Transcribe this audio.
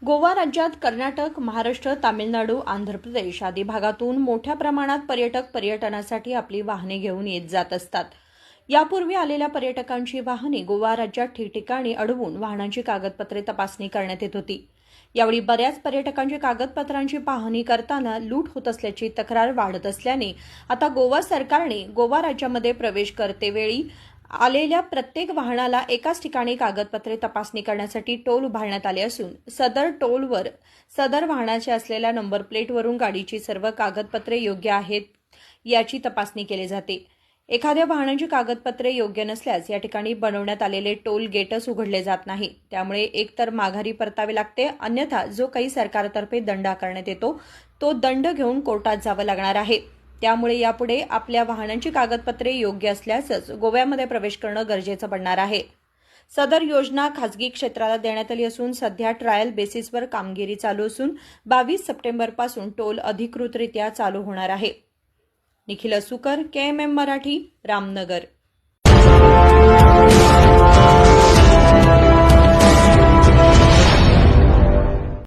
गोवा राज्यात कर्नाटक, महाराष्ट्र, तामिळनाडू, आंध्र प्रदेश आदी भागातून मोठ्या प्रमाणात पर्यटक पर्यटनासाठी आपली वाहने घेऊन येत जात असतात. यापूर्वी आलेल्या पर्यटकांची वाहने गोवा राज्यात ठिकठिकाणी अडवून वाहनांची कागदपत्रे तपासणी करण्यात येत होती. यावेळी बऱ्याच पर्यटकांची कागदपत्रांची पाहणी करताना लूट होत असल्याची तक्रार वाढत असल्याने आता गोवा सरकारने गोवा राज्यामध्ये प्रवेश करतेवेळी आलेल्या प्रत्येक वाहनाला एकाच ठिकाणी कागदपत्रे तपासणी करण्यासाठी टोल उभारण्यात आले असून सदर टोलवर सदर वाहनाचे असलेल्या नंबर प्लेटवरून गाडीची सर्व कागदपत्रे योग्य आहेत याची तपासणी केली जाते. एखाद्या वाहनाची कागदपत्रे योग्य नसल्यास या ठिकाणी बनवण्यात आलेले टोल गेटच उघडले जात नाही. त्यामुळे एकतर माघारी परतावे लागते, अन्यथा जो काही सरकारतर्फे दंड आकारण्यात येतो तो दंड घेऊन कोर्टात जावं लागणार आहे. त्यामुळे यापुढे आपल्या वाहनांची कागदपत्रे योग्य असल्यासच गोव्यामध्ये प्रवेश करणं गरजेचं पडणार आहे. सदर योजना खासगी क्षेत्राला देण्यात आली असून सध्या ट्रायल बेसिसवर कामगिरी चालू असून 22 सप्टेंबरपासून टोल अधिकृतरित्या चालू होणार आहे. निखिल असुकर, KMM मराठी, रामनगर.